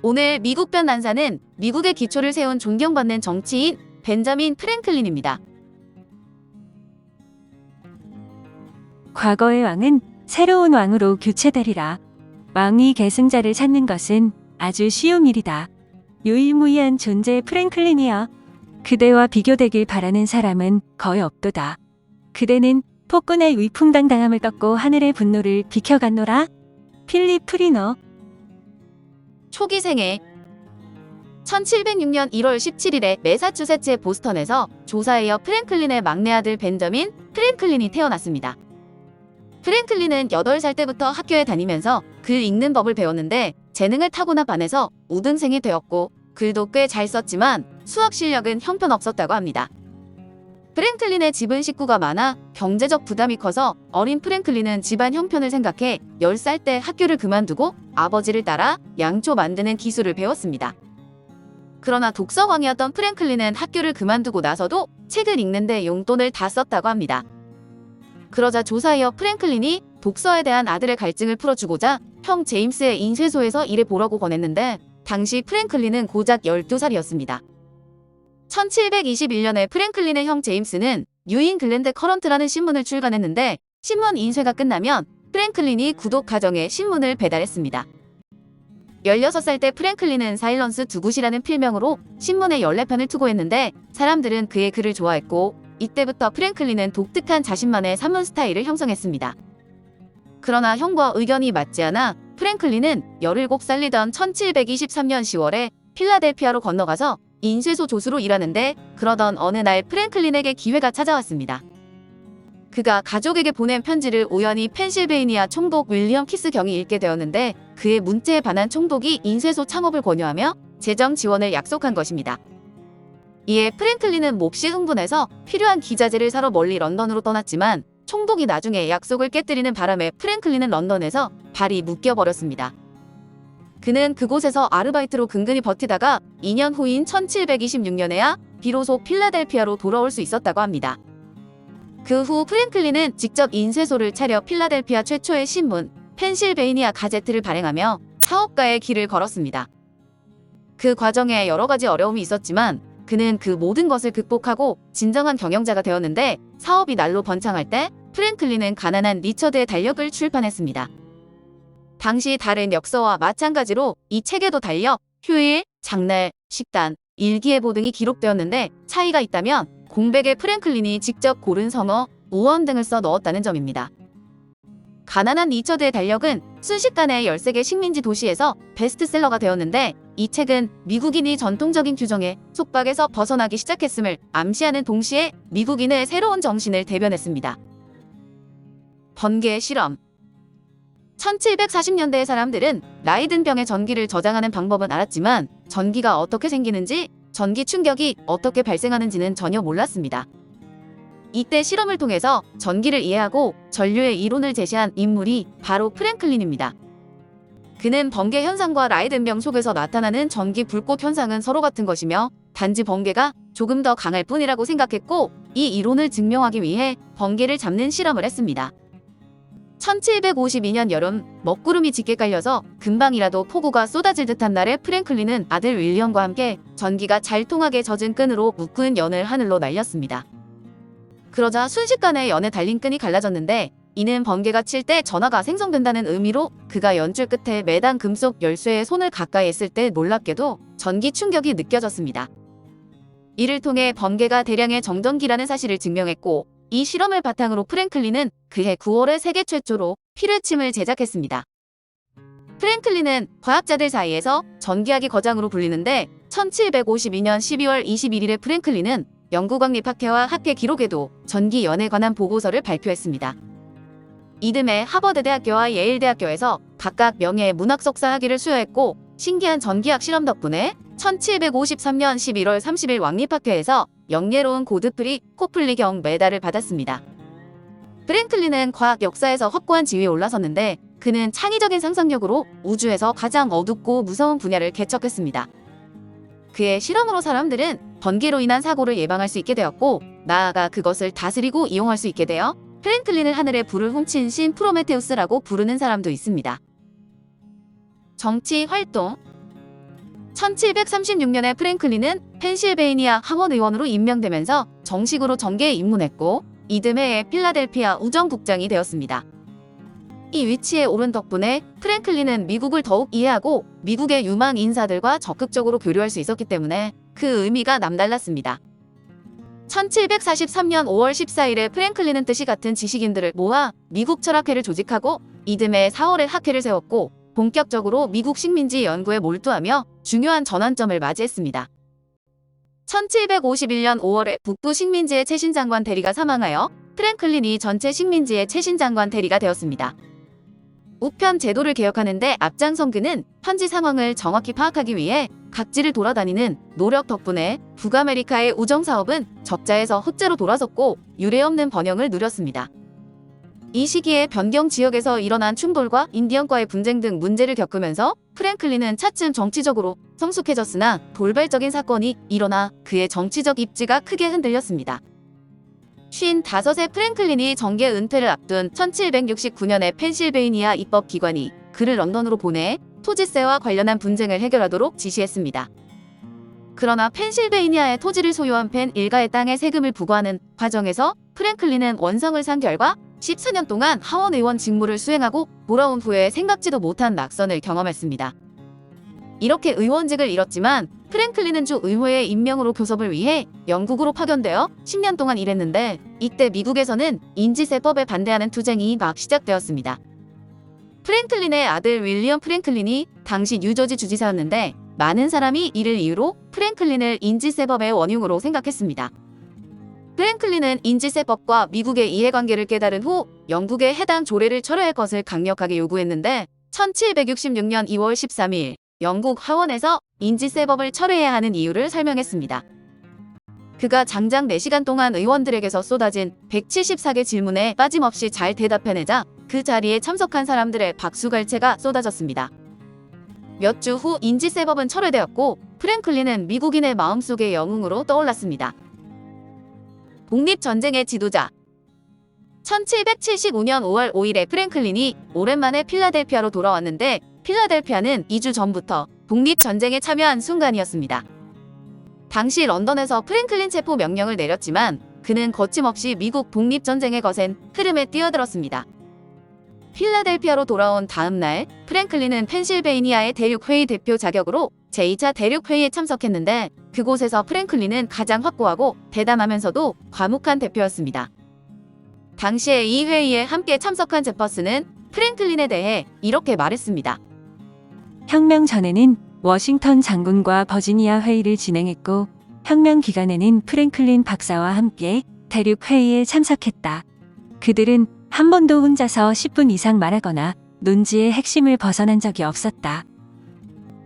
오늘 미국편 난사는 미국의 기초를 세운 존경받는 정치인 벤자민 프랭클린입니다. 과거의 왕은 새로운 왕으로 교체되리라. 왕위 계승자를 찾는 것은 아주 쉬운 일이다. 유일무이한 존재의 프랭클린이여. 그대와 비교되길 바라는 사람은 거의 없도다. 그대는 폭군의 위풍당당함을 꺾고 하늘의 분노를 비켜갔노라. 필립 프리너. 초기 생애 1706년 1월 17일에 매사추세츠의 보스턴에서 조사에 이어 프랭클린의 막내 아들 벤저민 프랭클린이 태어났습니다. 프랭클린은 8살 때부터 학교에 다니면서 글 읽는 법을 배웠는데 재능을 타고나 반해서 우등생이 되었고 글도 꽤 잘 썼지만 수학 실력은 형편없었다고 합니다. 프랭클린의 집은 식구가 많아 경제적 부담이 커서 어린 프랭클린은 집안 형편을 생각해 10살 때 학교를 그만두고 아버지를 따라 양초 만드는 기술을 배웠습니다. 그러나 독서광이었던 프랭클린은 학교를 그만두고 나서도 책을 읽는데 용돈을 다 썼다고 합니다. 그러자 조사이어 프랭클린이 독서에 대한 아들의 갈증을 풀어주고자 형 제임스의 인쇄소에서 일해보라고 권했는데 당시 프랭클린은 고작 12살이었습니다. 1721년에 프랭클린의 형 제임스는 뉴잉글랜드 커런트라는 신문을 출간했는데 신문 인쇄가 끝나면 프랭클린이 구독 가정에 신문을 배달했습니다. 16살 때 프랭클린은 사일런스 두굿이라는 필명으로 신문에 14편을 투고했는데 사람들은 그의 글을 좋아했고 이때부터 프랭클린은 독특한 자신만의 산문 스타일을 형성했습니다. 그러나 형과 의견이 맞지 않아 프랭클린은 17살이던 1723년 10월에 필라델피아로 건너가서 인쇄소 조수로 일하는데 그러던 어느 날 프랭클린에게 기회가 찾아왔습니다. 그가 가족에게 보낸 편지를 우연히 펜실베이니아 총독 윌리엄 키스 경이 읽게 되었는데 그의 문체에 반한 총독이 인쇄소 창업을 권유하며 재정 지원을 약속한 것입니다. 이에 프랭클린은 몹시 흥분해서 필요한 기자재를 사러 멀리 런던으로 떠났지만 총독이 나중에 약속을 깨뜨리는 바람에 프랭클린은 런던에서 발이 묶여버렸습니다. 그는 그곳에서 아르바이트로 근근히 버티다가 2년 후인 1726년에야 비로소 필라델피아로 돌아올 수 있었다고 합니다. 그 후 프랭클린은 직접 인쇄소를 차려 필라델피아 최초의 신문 펜실베이니아 가제트를 발행하며 사업가의 길을 걸었습니다. 그 과정에 여러 가지 어려움이 있었지만 그는 그 모든 것을 극복하고 진정한 경영자가 되었는데 사업이 날로 번창할 때 프랭클린은 가난한 리처드의 달력을 출판했습니다. 당시 다른 역서와 마찬가지로 이 책에도 달력, 휴일, 장날, 식단, 일기예보 등이 기록되었는데 차이가 있다면 공백에 프랭클린이 직접 고른 성어, 우원 등을 써 넣었다는 점입니다. 가난한 리처드의 달력은 순식간에 13개 식민지 도시에서 베스트셀러가 되었는데 이 책은 미국인이 전통적인 규정에 속박에서 벗어나기 시작했음을 암시하는 동시에 미국인의 새로운 정신을 대변했습니다. 번개의 실험 1740년대의 사람들은 라이든 병의 전기를 저장하는 방법은 알았지만 전기가 어떻게 생기는지, 전기 충격이 어떻게 발생하는지는 전혀 몰랐습니다. 이때 실험을 통해서 전기를 이해하고 전류의 이론을 제시한 인물이 바로 프랭클린입니다. 그는 번개 현상과 라이든병 속에서 나타나는 전기 불꽃 현상은 서로 같은 것이며 단지 번개가 조금 더 강할 뿐이라고 생각했고 이 이론을 증명하기 위해 번개를 잡는 실험을 했습니다. 1752년 여름 먹구름이 짙게 깔려서 금방이라도 폭우가 쏟아질 듯한 날에 프랭클린은 아들 윌리엄과 함께 전기가 잘 통하게 젖은 끈으로 묶은 연을 하늘로 날렸습니다. 그러자 순식간에 연에 달린 끈이 갈라졌는데 이는 번개가 칠 때 전하가 생성된다는 의미로 그가 연줄 끝에 매단 금속 열쇠에 손을 가까이 했을 때 놀랍게도 전기 충격이 느껴졌습니다. 이를 통해 번개가 대량의 정전기라는 사실을 증명했고 이 실험을 바탕으로 프랭클린은 그해 9월에 세계 최초로 피뢰침을 제작했습니다. 프랭클린은 과학자들 사이에서 전기학의 거장으로 불리는데 1752년 12월 21일에 프랭클린은 영국왕립학회와 학회 기록에도 전기연에 관한 보고서를 발표했습니다. 이듬해 하버드대학교와 예일대학교에서 각각 명예의 문학석사 학위를 수여했고 신기한 전기학 실험 덕분에 1753년 11월 30일 왕립학회에서 영예로운 고드프리 코플리경 메달을 받았습니다. 프랭클린은 과학 역사에서 확고한 지위에 올라섰는데 그는 창의적인 상상력으로 우주에서 가장 어둡고 무서운 분야를 개척했습니다. 그의 실험으로 사람들은 번개로 인한 사고를 예방할 수 있게 되었고 나아가 그것을 다스리고 이용할 수 있게 되어 프랭클린을 하늘에 불을 훔친 신 프로메테우스라고 부르는 사람도 있습니다. 정치 활동 1736년에 프랭클린은 펜실베이니아 하원 의원으로 임명되면서 정식으로 정계에 입문했고 이듬해에 필라델피아 우정국장이 되었습니다. 이 위치에 오른 덕분에 프랭클린은 미국을 더욱 이해하고 미국의 유망 인사들과 적극적으로 교류할 수 있었기 때문에 그 의미가 남달랐습니다. 1743년 5월 14일에 프랭클린은 뜻이 같은 지식인들을 모아 미국 철학회를 조직하고 이듬해 4월에 학회를 세웠고 본격적으로 미국 식민지 연구에 몰두하며 중요한 전환점을 맞이했습니다. 1751년 5월에 북부 식민지의 최신 장관 대리가 사망하여 프랭클린이 전체 식민지의 최신 장관 대리가 되었습니다. 우편 제도를 개혁하는 데 앞장선 그는 현지 상황을 정확히 파악하기 위해 각지를 돌아다니는 노력 덕분에 북아메리카의 우정 사업은 적자에서 흑자로 돌아섰고 유례없는 번영을 누렸습니다. 이 시기에 변경 지역에서 일어난 충돌과 인디언과의 분쟁 등 문제를 겪으면서 프랭클린은 차츰 정치적으로 성숙해졌으나 돌발적인 사건이 일어나 그의 정치적 입지가 크게 흔들렸습니다. 55세 프랭클린이 정계 은퇴를 앞둔 1769년에 펜실베이니아 입법기관이 그를 런던으로 보내 토지세와 관련한 분쟁을 해결하도록 지시했습니다. 그러나 펜실베이니아의 토지를 소유한 펜 일가의 땅에 세금을 부과하는 과정에서 프랭클린은 원성을 산 결과 14년 동안 하원 의원 직무를 수행하고 돌아온 후에 생각지도 못한 낙선을 경험했습니다. 이렇게 의원직을 잃었지만 프랭클린은 주 의회의 임명으로 교섭을 위해 영국으로 파견되어 10년 동안 일했는데 이때 미국에서는 인지세법에 반대하는 투쟁이 막 시작되었습니다. 프랭클린의 아들 윌리엄 프랭클린이 당시 뉴저지 주지사였는데 많은 사람이 이를 이유로 프랭클린을 인지세법의 원흉으로 생각했습니다. 프랭클린은 인지세법과 미국의 이해관계를 깨달은 후 영국의 해당 조례를 철회할 것을 강력하게 요구했는데 1766년 2월 13일 영국 하원에서 인지세법을 철회해야 하는 이유를 설명했습니다. 그가 장장 4시간 동안 의원들에게서 쏟아진 174개 질문에 빠짐없이 잘 대답해내자 그 자리에 참석한 사람들의 박수갈채가 쏟아졌습니다. 몇 주 후 인지세법은 철회되었고 프랭클린은 미국인의 마음속의 영웅으로 떠올랐습니다. 독립전쟁의 지도자 1775년 5월 5일에 프랭클린이 오랜만에 필라델피아로 돌아왔는데 필라델피아는 2주 전부터 독립전쟁에 참여한 순간이었습니다. 당시 런던에서 프랭클린 체포 명령을 내렸지만 그는 거침없이 미국 독립전쟁의 거센 흐름에 뛰어들었습니다. 필라델피아로 돌아온 다음 날 프랭클린은 펜실베이니아의 대륙회의 대표 자격으로 제2차 대륙회의에 참석했는데 그곳에서 프랭클린은 가장 확고하고 대담하면서도 과묵한 대표였습니다. 당시에 이 회의에 함께 참석한 제퍼슨은 프랭클린에 대해 이렇게 말했습니다. 혁명 전에는 워싱턴 장군과 버지니아 회의를 진행했고 혁명 기간에는 프랭클린 박사와 함께 대륙 회의에 참석했다. 그들은 한 번도 혼자서 10분 이상 말하거나 논지의 핵심을 벗어난 적이 없었다.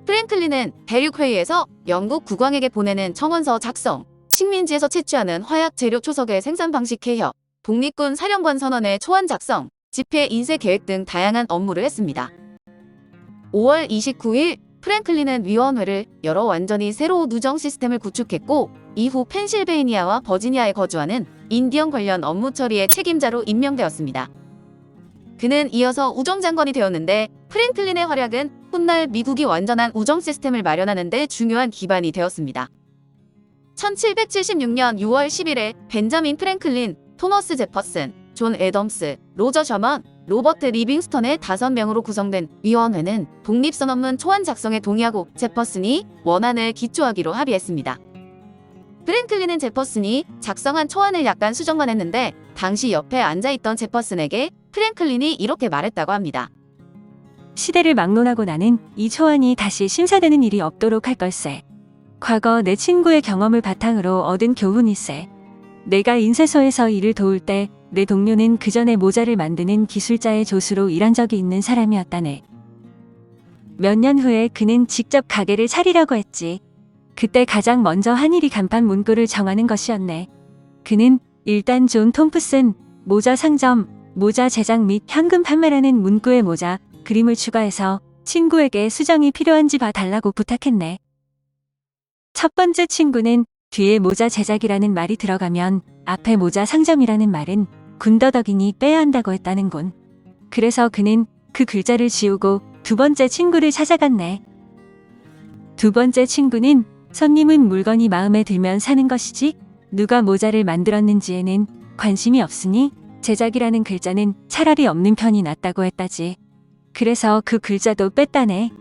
프랭클린은 대륙회의에서 영국 국왕에게 보내는 청원서 작성, 식민지에서 채취하는 화약 재료 초석의 생산 방식 개혁, 독립군 사령관 선언의 초안 작성, 집회 인쇄 계획 등 다양한 업무를 했습니다. 5월 29일 프랭클린은 위원회를 열어 완전히 새로운 우정 시스템을 구축했고 이후 펜실베이니아와 버지니아에 거주하는 인디언 관련 업무 처리의 책임자로 임명되었습니다. 그는 이어서 우정장관이 되었는데 프랭클린의 활약은 훗날 미국이 완전한 우정 시스템을 마련하는 데 중요한 기반이 되었습니다. 1776년 6월 10일에 벤자민 프랭클린, 토머스 제퍼슨, 존 애덤스, 로저 셔먼, 로버트 리빙스턴의 5명으로 구성된 위원회는 독립선언문 초안 작성에 동의하고 제퍼슨이 원안을 기초하기로 합의했습니다. 프랭클린은 제퍼슨이 작성한 초안을 약간 수정만 했는데 당시 옆에 앉아있던 제퍼슨에게 프랭클린이 이렇게 말했다고 합니다. 시대를 막론하고 나는 이 초안이 다시 심사되는 일이 없도록 할 걸세. 과거 내 친구의 경험을 바탕으로 얻은 교훈일세. 내가 인쇄소에서 일을 도울 때 내 동료는 그전에 모자를 만드는 기술자의 조수로 일한 적이 있는 사람이었다네. 몇 년 후에 그는 직접 가게를 차리려고 했지. 그때 가장 먼저 한 일이 간판 문구를 정하는 것이었네. 그는 일단 존 톰프슨, 모자 상점, 모자 제작 및 현금 판매라는 문구에 모자, 그림을 추가해서 친구에게 수정이 필요한지 봐달라고 부탁했네. 첫 번째 친구는 뒤에 모자 제작이라는 말이 들어가면 앞에 모자 상점이라는 말은 군더더기니 빼야 한다고 했다는군. 그래서 그는 그 글자를 지우고 두 번째 친구를 찾아갔네. 두 번째 친구는 손님은 물건이 마음에 들면 사는 것이지 누가 모자를 만들었는지에는 관심이 없으니 제작이라는 글자는 차라리 없는 편이 낫다고 했다지. 그래서 그 글자도 뺐다네.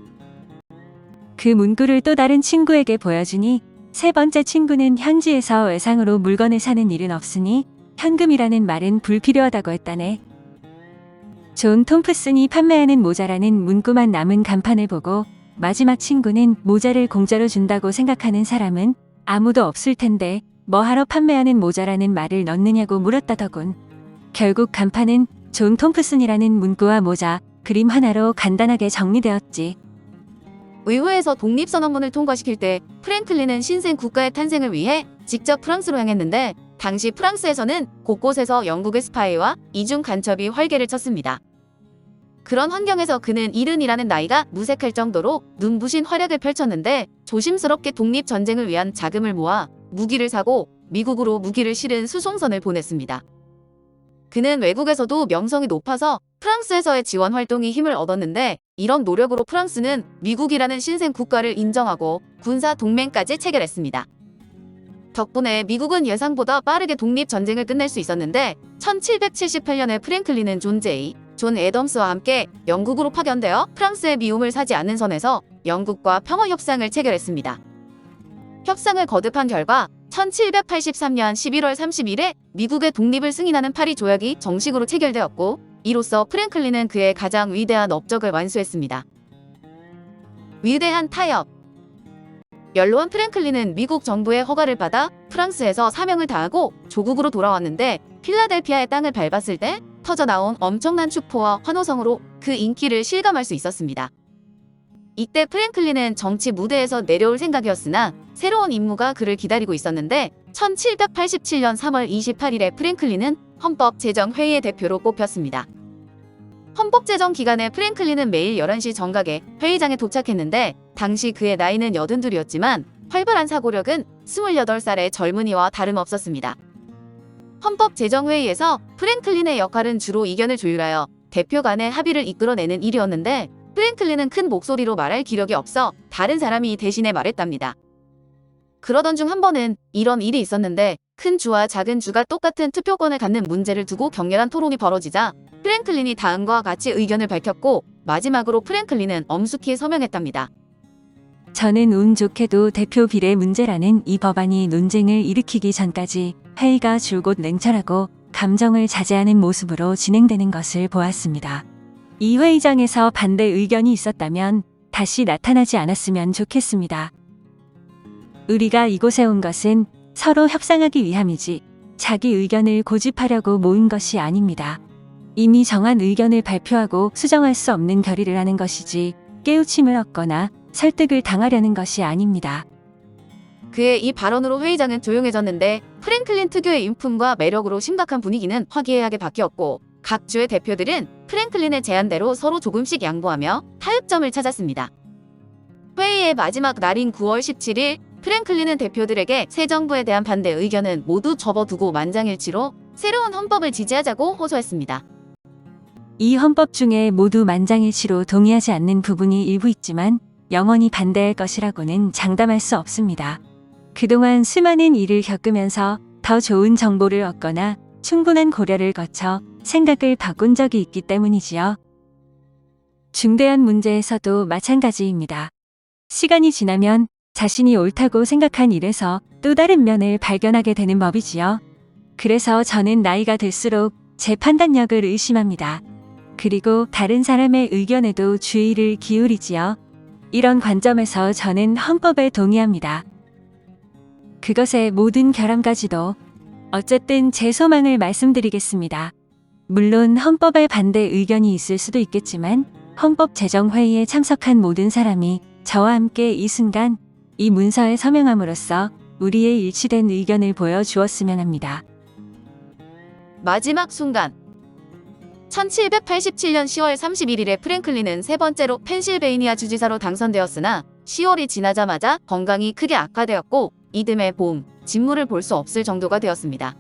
그 문구를 또 다른 친구에게 보여주니 세 번째 친구는 현지에서 외상으로 물건을 사는 일은 없으니 현금이라는 말은 불필요하다고 했다네. 존 톰프슨이 판매하는 모자라는 문구만 남은 간판을 보고 마지막 친구는 모자를 공짜로 준다고 생각하는 사람은 아무도 없을 텐데 뭐하러 판매하는 모자라는 말을 넣느냐고 물었다더군. 결국 간판은 존 톰프슨이라는 문구와 모자, 그림 하나로 간단하게 정리되었지. 의회에서 독립선언문을 통과시킬 때 프랭클린은 신생 국가의 탄생을 위해 직접 프랑스로 향했는데 당시 프랑스에서는 곳곳에서 영국의 스파이와 이중 간첩이 활개를 쳤습니다. 그런 환경에서 그는 70이라는 나이가 무색할 정도로 눈부신 활약을 펼쳤는데 조심스럽게 독립전쟁을 위한 자금을 모아 무기를 사고 미국으로 무기를 실은 수송선을 보냈습니다. 그는 외국에서도 명성이 높아서 프랑스에서의 지원 활동이 힘을 얻었는데 이런 노력으로 프랑스는 미국이라는 신생 국가를 인정하고 군사 동맹까지 체결했습니다. 덕분에 미국은 예상보다 빠르게 독립전쟁을 끝낼 수 있었는데 1778년에 프랭클린은 존 애덤스와 함께 영국으로 파견되어 프랑스의 미움을 사지 않는 선에서 영국과 평화협상을 체결했습니다. 협상을 거듭한 결과 1783년 11월 30일에 미국의 독립을 승인하는 파리 조약이 정식으로 체결되었고 이로써 프랭클린은 그의 가장 위대한 업적을 완수했습니다. 위대한 타협. 연로한 프랭클린은 미국 정부의 허가를 받아 프랑스에서 사명을 다하고 조국으로 돌아왔는데 필라델피아의 땅을 밟았을 때 터져나온 엄청난 축포와 환호성으로 그 인기를 실감할 수 있었습니다. 이때 프랭클린은 정치 무대에서 내려올 생각이었으나 새로운 임무가 그를 기다리고 있었는데 1787년 3월 28일에 프랭클린은 헌법제정회의의 대표로 뽑혔습니다. 헌법제정 기간에 프랭클린은 매일 11시 정각에 회의장에 도착했는데 당시 그의 나이는 82이었지만 활발한 사고력은 28살의 젊은이와 다름없었습니다. 헌법제정회의에서 프랭클린의 역할은 주로 의견을 조율하여 대표 간의 합의를 이끌어내는 일이었는데 프랭클린은 큰 목소리로 말할 기력이 없어 다른 사람이 대신해 말했답니다. 그러던 중 한 번은 이런 일이 있었는데 큰 주와 작은 주가 똑같은 투표권을 갖는 문제를 두고 격렬한 토론이 벌어지자 프랭클린이 다음과 같이 의견을 밝혔고 마지막으로 프랭클린은 엄숙히 서명했답니다. 저는 운 좋게도 대표 비례 문제라는 이 법안이 논쟁을 일으키기 전까지 회의가 줄곧 냉철하고 감정을 자제하는 모습으로 진행되는 것을 보았습니다. 이 회의장에서 반대 의견이 있었다면 다시 나타나지 않았으면 좋겠습니다. 우리가 이곳에 온 것은 서로 협상하기 위함이지 자기 의견을 고집하려고 모인 것이 아닙니다. 이미 정한 의견을 발표하고 수정할 수 없는 결의를 하는 것이지 깨우침을 얻거나 설득을 당하려는 것이 아닙니다. 그의 이 발언으로 회의장은 조용해졌는데 프랭클린 특유의 인품과 매력으로 심각한 분위기는 화기애애하게 바뀌었고 각 주의 대표들은 프랭클린의 제안대로 서로 조금씩 양보하며 타협점을 찾았습니다. 회의의 마지막 날인 9월 17일 프랭클린은 대표들에게 새 정부에 대한 반대 의견은 모두 접어두고 만장일치로 새로운 헌법을 지지하자고 호소했습니다. 이 헌법 중에 모두 만장일치로 동의하지 않는 부분이 일부 있지만 영원히 반대할 것이라고는 장담할 수 없습니다. 그동안 수많은 일을 겪으면서 더 좋은 정보를 얻거나 충분한 고려를 거쳐 생각을 바꾼 적이 있기 때문이지요. 중대한 문제에서도 마찬가지입니다. 시간이 지나면 자신이 옳다고 생각한 일에서 또 다른 면을 발견하게 되는 법이지요. 그래서 저는 나이가 들수록 제 판단력을 의심합니다. 그리고 다른 사람의 의견에도 주의를 기울이지요. 이런 관점에서 저는 헌법에 동의합니다. 그것의 모든 결함까지도. 어쨌든 제 소망을 말씀드리겠습니다. 물론 헌법에 반대 의견이 있을 수도 있겠지만 헌법제정회의에 참석한 모든 사람이 저와 함께 이 순간 이 문서에 서명함으로써 우리의 일치된 의견을 보여주었으면 합니다. 마지막 순간 1787년 10월 31일에 프랭클린은 세 번째로 펜실베이니아 주지사로 당선되었으나 10월이 지나자마자 건강이 크게 악화되었고 이듬해 봄, 진물을 볼 수 없을 정도가 되었습니다.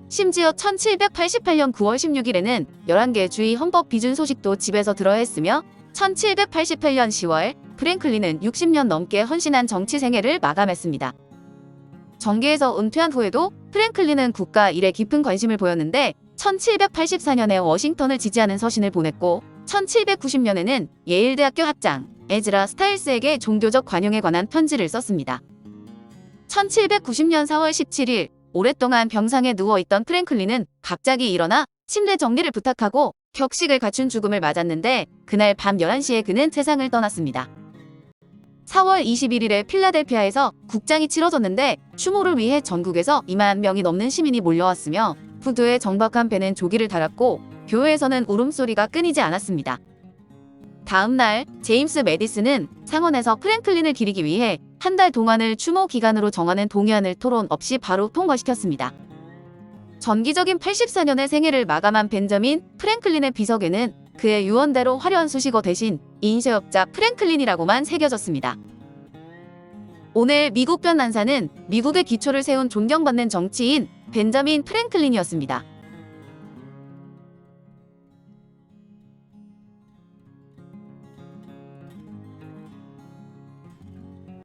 심지어 1788년 9월 16일에는 11개 주의 헌법 비준 소식도 집에서 들어야 했으며 1788년 10월 프랭클린은 60년 넘게 헌신한 정치 생애를 마감했습니다. 정계에서 은퇴한 후에도 프랭클린은 국가 일에 깊은 관심을 보였는데 1784년에 워싱턴을 지지하는 서신을 보냈고 1790년에는 예일대학교 학장 에즈라 스타일스에게 종교적 관용에 관한 편지를 썼습니다. 1790년 4월 17일 오랫동안 병상에 누워있던 프랭클린은 갑자기 일어나 침대 정리를 부탁하고 격식을 갖춘 죽음을 맞았는데 그날 밤 11시에 그는 세상을 떠났습니다. 4월 21일에 필라델피아에서 국장이 치러졌는데 추모를 위해 전국에서 2만 명이 넘는 시민이 몰려왔으며 부두의 정박한 배는 조기를 달았고 교회에서는 울음소리가 끊이지 않았습니다. 다음 날 제임스 매디슨은 상원에서 프랭클린을 기리기 위해 한 달 동안을 추모 기간으로 정하는 동의안을 토론 없이 바로 통과시켰습니다. 전기적인 84년의 생애를 마감한 벤저민 프랭클린의 비석에는 그의 유언대로 화려한 수식어 대신 인쇄업자 프랭클린이라고만 새겨졌습니다. 오늘 미국 편 난사는 미국의 기초를 세운 존경받는 정치인 벤저민 프랭클린이었습니다.